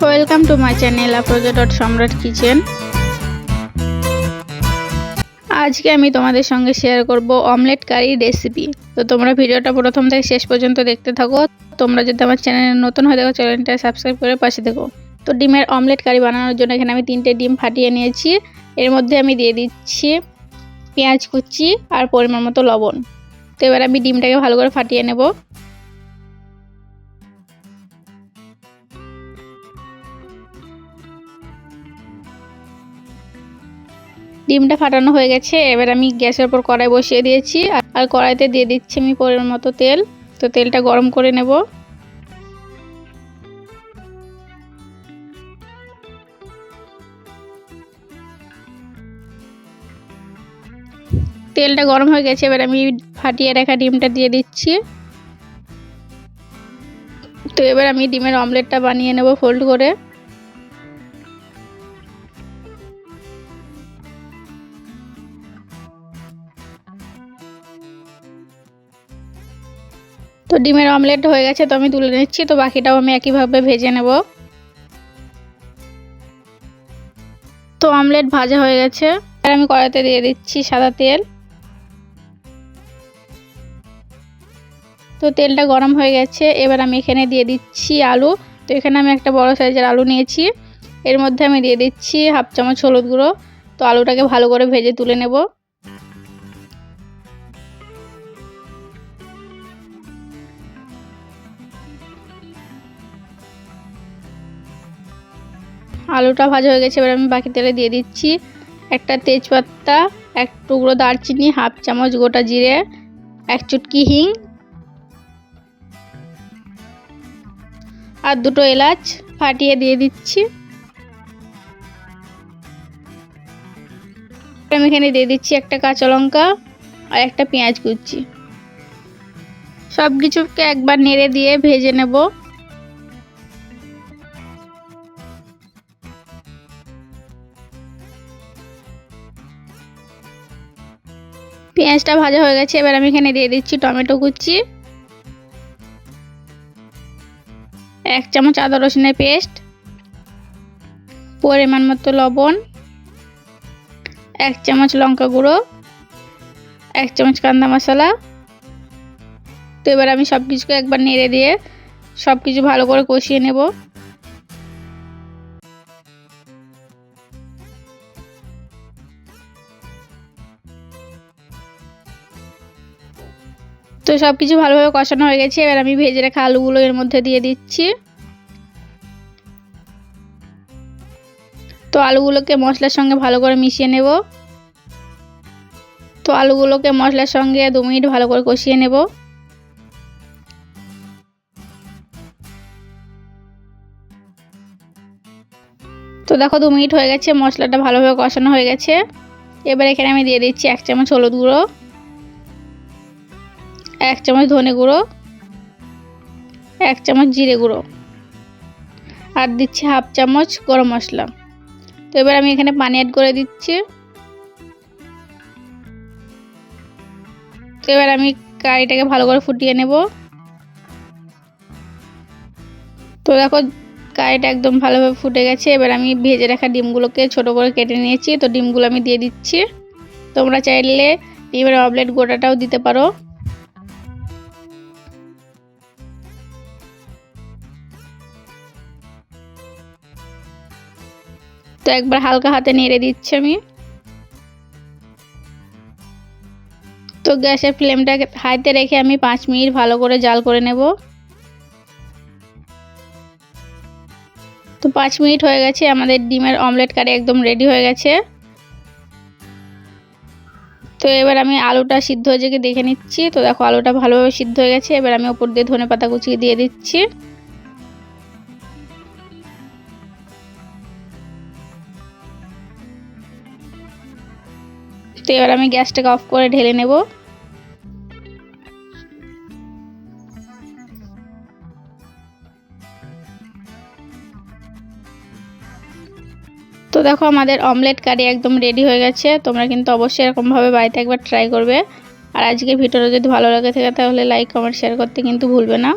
Welcome to my channel Afroza Samrat kitchen. আজকে আমি তোমাদের সঙ্গে শেয়ার করব অমলেট কারি রেসিপি। তো তোমরা ভিডিওটা প্রথম থেকে শেষ পর্যন্ত দেখতে থাকো। তোমরা যদি আমার চ্যানেলে নতুন হয়ে থাকো চ্যানেলটা সাবস্ক্রাইব করে পাশে থেকো। তো ডিমের অমলেট কারি বানানোর জন্য এখানে আমি 3টে ডিম ফাটিয়ে নিয়েছি। এর মধ্যে আমি দিয়ে দিচ্ছি পেঁয়াজ কুচি আর পরিমাণ মতো লবণ। তো এবার আমি ডিমটাকে ভালো করে ফাটিয়ে নেব। ডিমটা ফাটানো হয়ে গেছে। এবার আমি গ্যাসের উপর কড়াই বসিয়ে দিয়েছি আর কড়াইতে দিয়ে দিচ্ছি আমি পরিমাণ মতো তেল। তো তেলটা গরম করে নেব। তেলটা গরম হয়ে গেছে। এবার আমি ফাটিয়ে রাখা ডিমটা দিয়ে দিচ্ছি। তো এবার আমি ডিমের অমলেটটা বানিয়ে নেব ফোল্ড করে। তো ডিমের অমলেট হয়ে গেছে, তো আমি তুলে নিচ্ছি। তো বাকিটাও আমি একইভাবে ভেজে নেব। তো অমলেট ভাজা হয়ে গেছে। আর আমি কড়াইতে দিয়ে দিচ্ছি সাদা তেল। তো তেলটা গরম হয়ে গেছে। এবার আমি এখানে দিয়ে দিচ্ছি আলু। তো এখানে আমি একটা বড় সাইজের আলু নিয়েছি। এর মধ্যে আমি দিয়ে দিচ্ছি হাফ চামচ হলুদ গুঁড়ো। তো আলুটাকে ভালো করে ভেজে তুলে নেব। আলুটা ভাজা হয়ে গেছে। এবার আমি বাকি তেলে দিয়ে দিচ্ছি একটা তেজপাতা, এক টুকরো দারচিনি, হাফ চামচ গোটা জিরে, এক চুটকি হিং আর 2টো এলাচ ফাটিয়ে দিয়ে দিচ্ছি। আমি এখানে দিয়ে দিচ্ছি একটা কাঁচা লঙ্কা আর একটা পেঁয়াজ কুচি। সব কিছুকে একবার নেড়ে দিয়ে ভেজে নেব। পেঁয়াজটা ভাজা হয়ে গেছে। এবার আমি এখানে দিয়ে দিচ্ছি টমেটো কুচি, 1 চামচ আদা রসুনের পেস্ট, পরিমাণ মতো লবণ, 1 চামচ লঙ্কা গুঁড়ো, 1 চামচ কাঁদা মশলা। তো এবার আমি সব কিছুকে একবার নেড়ে দিয়ে সব কিছু ভালো করে কষিয়ে নেব। তো সব কিছু ভালোভাবে কষানো হয়ে গেছে। এবার আমি ভেজে রাখা আলুগুলো এর মধ্যে দিয়ে দিচ্ছি। তো আলুগুলোকে মশলার সঙ্গে ভালো করে মিশিয়ে নেব। তো আলুগুলোকে মশলার সঙ্গে 2 মিনিট ভালো করে কষিয়ে নেব। তো দেখো 2 মিনিট হয়ে গেছে, মশলাটা ভালোভাবে কষানো হয়ে গেছে। এবার এখানে আমি দিয়ে দিচ্ছি 1 চামচ হলুদ গুঁড়ো, 1 চামচ ধনে গুঁড়ো, 1 চামচ জিরে গুঁড়ো আর দিচ্ছি হাফ চামচ গরম মশলা। তো এবার আমি এখানে পানি অ্যাড করে দিচ্ছি। তো এবার আমি কারিটাকে ভালো করে ফুটিয়ে নেব। তো দেখো কারিটা একদম ভালোভাবে ফুটে গেছে। এবার আমি ভেজে রাখা ডিমগুলোকে ছোট করে কেটে নিয়েছি। তো ডিমগুলো আমি দিয়ে দিচ্ছি। তোমরা চাইলে ডিমের অমলেট গোটাটাও দিতে পারো। তো একবার হালকা হাতে নেড়ে দিচ্ছি আমি। তো গ্যাসের ফ্লেমটাকে হাইতে রেখে আমি 5 মিনিট ভালো করে জাল করে নেব। তো 5 মিনিট হয়ে গেছে, আমাদের ডিমের অমলেট কারি একদম রেডি হয়ে গেছে। তো এবার আমি আলুটা সিদ্ধ হয়েছে কি দেখে নিচ্ছি। তো দেখো আলুটা ভালোভাবে সিদ্ধ হয়ে গেছে। এবার আমি উপর দিয়ে ধনেপাতা কুচিয়ে দিয়ে দিচ্ছি। তো এবার আমি গ্যাসটাকে অফ করে ঢেলে নেব। তো দেখো আমাদের অমলেট কারি একদম রেডি হয়ে গেছে। তোমরা কিন্তু অবশ্যই এরকমভাবে বাড়িতে একবার ট্রাই করবে। আর আজকে ভিডিওটা যদি ভালো লাগে থাকে তাহলে লাইক কমেন্ট শেয়ার করতে কিন্তু ভুলবে না।